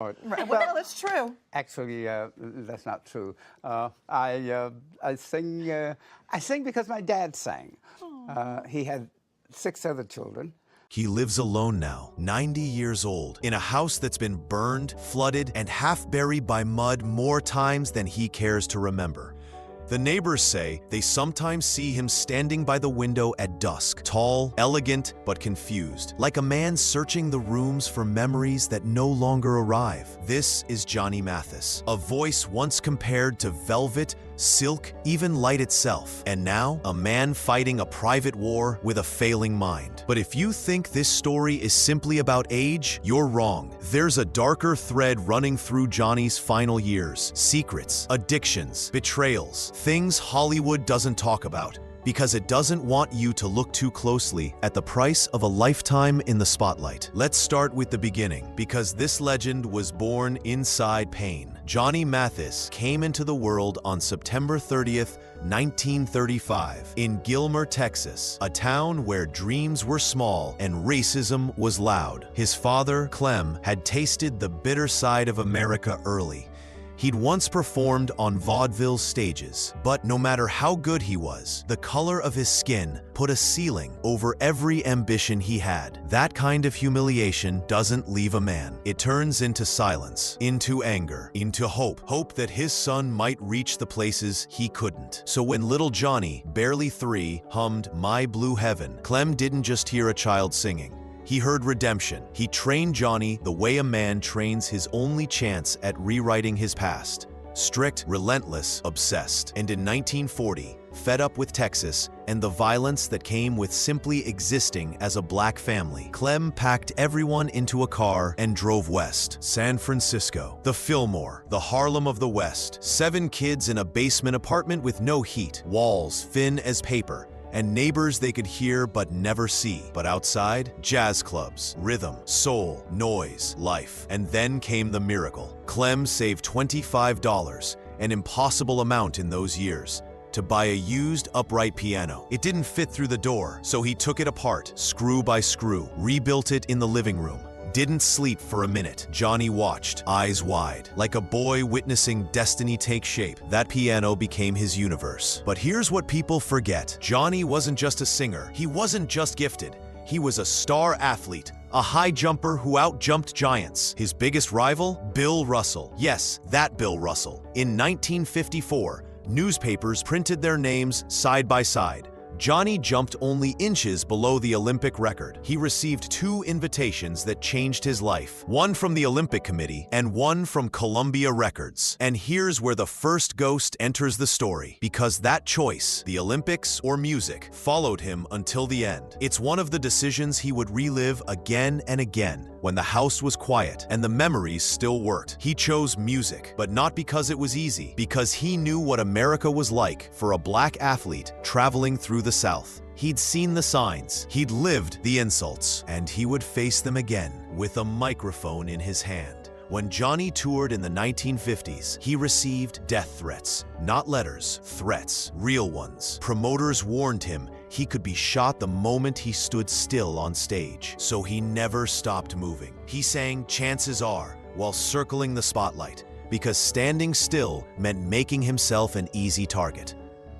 Right. Well, that's true. Actually, that's not true. I sing. I sing because my dad sang. He had 6 other children. He lives alone now, 90 years old, in a house that's been burned, flooded, and half buried by mud more times than he cares to remember. The neighbors say they sometimes see him standing by the window at dusk, tall, elegant, but confused, like a man searching the rooms for memories that no longer arrive. This is Johnny Mathis, a voice once compared to velvet, silk, even light itself, and now a man fighting a private war with a failing mind. But if you think this story is simply about age, you're wrong. There's a darker thread running through Johnny's final years: secrets, addictions, betrayals, things Hollywood doesn't talk about, because it doesn't want you to look too closely at the price of a lifetime in the spotlight. Let's start with the beginning, because this legend was born inside pain. Johnny Mathis came into the world on September 30th, 1935, in Gilmer, Texas, a town where dreams were small and racism was loud. His father, Clem, had tasted the bitter side of America early. He'd once performed on vaudeville stages, but no matter how good he was, the color of his skin put a ceiling over every ambition he had. That kind of humiliation doesn't leave a man. It turns into silence, into anger, into hope. Hope that his son might reach the places he couldn't. So when little Johnny, barely 3, hummed "My Blue Heaven," Clem didn't just hear a child singing. He heard redemption. He trained Johnny the way a man trains his only chance at rewriting his past. Strict, relentless, obsessed. And in 1940, fed up with Texas and the violence that came with simply existing as a black family, Clem packed everyone into a car and drove west. San Francisco, the Fillmore, the Harlem of the West. 7 kids in a basement apartment with no heat, walls thin as paper, and neighbors they could hear but never see. But outside, jazz clubs, rhythm, soul, noise, life. And then came the miracle. Clem saved $25, an impossible amount in those years, to buy a used upright piano. It didn't fit through the door, so he took it apart, screw by screw, rebuilt it in the living room. Didn't sleep for a minute. Johnny watched, eyes wide, like a boy witnessing destiny take shape. That piano became his universe. But here's what people forget. Johnny wasn't just a singer. He wasn't just gifted. He was a star athlete, a high jumper who out-jumped giants. His biggest rival? Bill Russell. Yes, that Bill Russell. In 1954, newspapers printed their names side by side. Johnny jumped only inches below the Olympic record. He received 2 invitations that changed his life, one from the Olympic Committee and one from Columbia Records. And here's where the first ghost enters the story, because that choice, the Olympics or music, followed him until the end. It's one of the decisions he would relive again and again, when the house was quiet and the memories still worked. He chose music, but not because it was easy, because he knew what America was like for a black athlete traveling through the South. He'd seen the signs, he'd lived the insults, and he would face them again with a microphone in his hand. When Johnny toured in the 1950s, he received death threats. Not letters, threats, real ones. Promoters warned him he could be shot the moment he stood still on stage. So he never stopped moving. He sang "Chances Are" while circling the spotlight, because standing still meant making himself an easy target.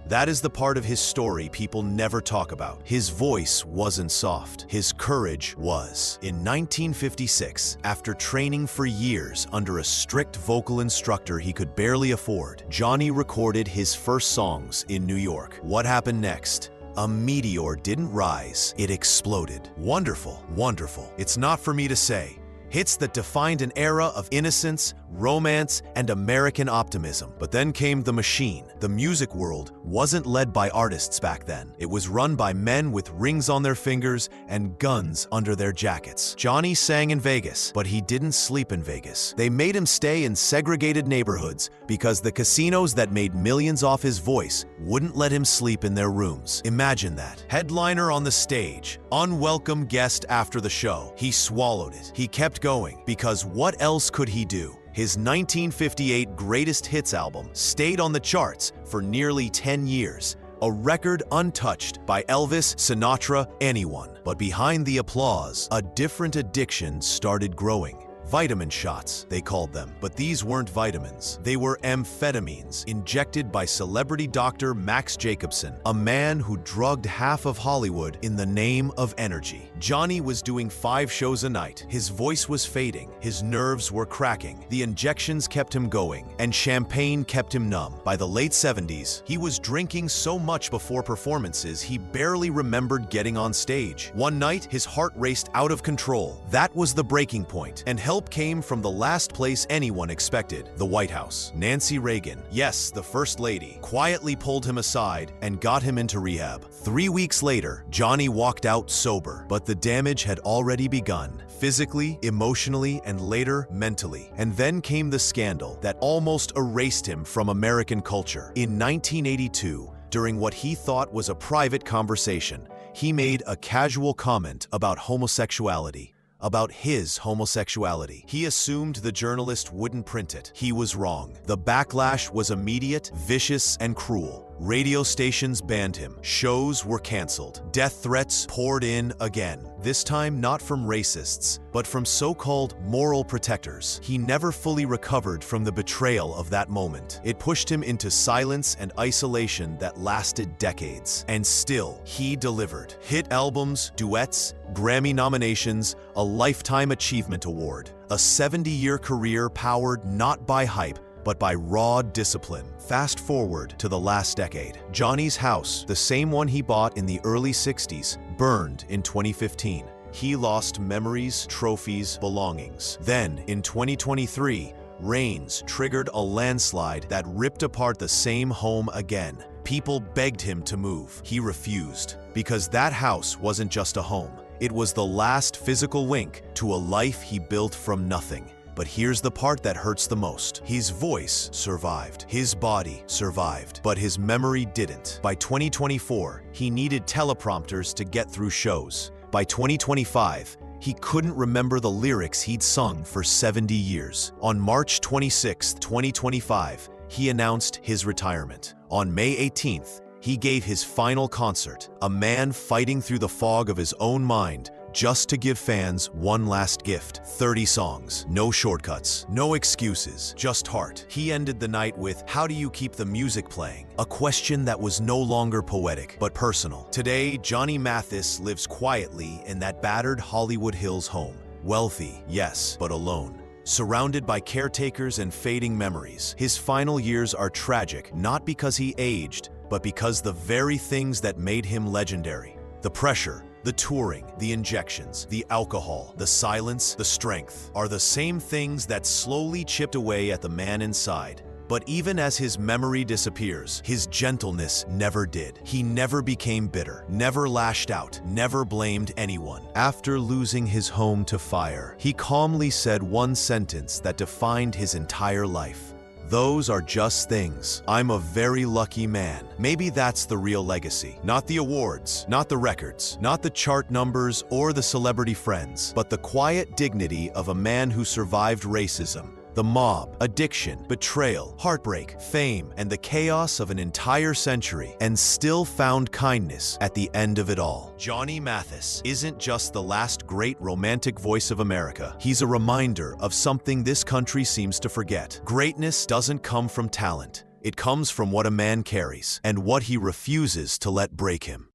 That is the part of his story people never talk about. His voice wasn't soft. His courage was. In 1956, after training for years under a strict vocal instructor he could barely afford, Johnny recorded his first songs in New York. What happened next? A meteor didn't rise, it exploded. Wonderful, wonderful. It's not for me to say. Hits that defined an era of innocence, romance, and American optimism. But then came the machine. The music world wasn't led by artists back then. It was run by men with rings on their fingers and guns under their jackets. Johnny sang in Vegas, but he didn't sleep in Vegas. They made him stay in segregated neighborhoods because the casinos that made millions off his voice wouldn't let him sleep in their rooms. Imagine that. Headliner on the stage, unwelcome guest after the show. He swallowed it. He kept going, because what else could he do? His 1958 Greatest Hits album stayed on the charts for nearly 10 years, a record untouched by Elvis, Sinatra, anyone. But behind the applause, a different addiction started growing. Vitamin shots, they called them. But these weren't vitamins. They were amphetamines, injected by celebrity doctor Max Jacobson, a man who drugged half of Hollywood in the name of energy. Johnny was doing 5 shows a night. His voice was fading. His nerves were cracking. The injections kept him going, and champagne kept him numb. By the late 70s, he was drinking so much before performances, he barely remembered getting on stage. One night, his heart raced out of control. That was the breaking point, and help came from the last place anyone expected, the White House. Nancy Reagan, yes, the First Lady, quietly pulled him aside and got him into rehab. 3 weeks later, Johnny walked out sober, but the damage had already begun, physically, emotionally, and later, mentally. And then came the scandal that almost erased him from American culture. In 1982, during what he thought was a private conversation, he made a casual comment about homosexuality. About his homosexuality. He assumed the journalist wouldn't print it. He was wrong. The backlash was immediate, vicious, and cruel. Radio stations banned him. Shows were canceled. Death threats poured in again. This time not from racists, but from so-called moral protectors. He never fully recovered from the betrayal of that moment. It pushed him into silence and isolation that lasted decades. And still, he delivered. Hit albums, duets, Grammy nominations, a Lifetime Achievement Award. A 70-year career powered not by hype, but by raw discipline. Fast forward to the last decade. Johnny's house, the same one he bought in the early 60s, burned in 2015. He lost memories, trophies, belongings. Then, in 2023, rains triggered a landslide that ripped apart the same home again. People begged him to move. He refused, because that house wasn't just a home. It was the last physical link to a life he built from nothing. But here's the part that hurts the most. His voice survived. His body survived. But his memory didn't. By 2024, he needed teleprompters to get through shows. By 2025, he couldn't remember the lyrics he'd sung for 70 years. On March 26, 2025, he announced his retirement. On May 18th, he gave his final concert, a man fighting through the fog of his own mind, just to give fans one last gift. 30 songs, no shortcuts, no excuses, just heart. He ended the night with, "How do you keep the music playing?" A question that was no longer poetic, but personal. Today, Johnny Mathis lives quietly in that battered Hollywood Hills home. Wealthy, yes, but alone. Surrounded by caretakers and fading memories. His final years are tragic, not because he aged, but because the very things that made him legendary. The pressure, the touring, the injections, the alcohol, the silence, the strength, are the same things that slowly chipped away at the man inside. But even as his memory disappears, his gentleness never did. He never became bitter, never lashed out, never blamed anyone. After losing his home to fire, he calmly said one sentence that defined his entire life. "Those are just things. I'm a very lucky man." Maybe that's the real legacy. Not the awards, not the records, not the chart numbers or the celebrity friends, but the quiet dignity of a man who survived racism, the mob, addiction, betrayal, heartbreak, fame, and the chaos of an entire century, and still found kindness at the end of it all. Johnny Mathis isn't just the last great romantic voice of America. He's a reminder of something this country seems to forget. Greatness doesn't come from talent. It comes from what a man carries and what he refuses to let break him.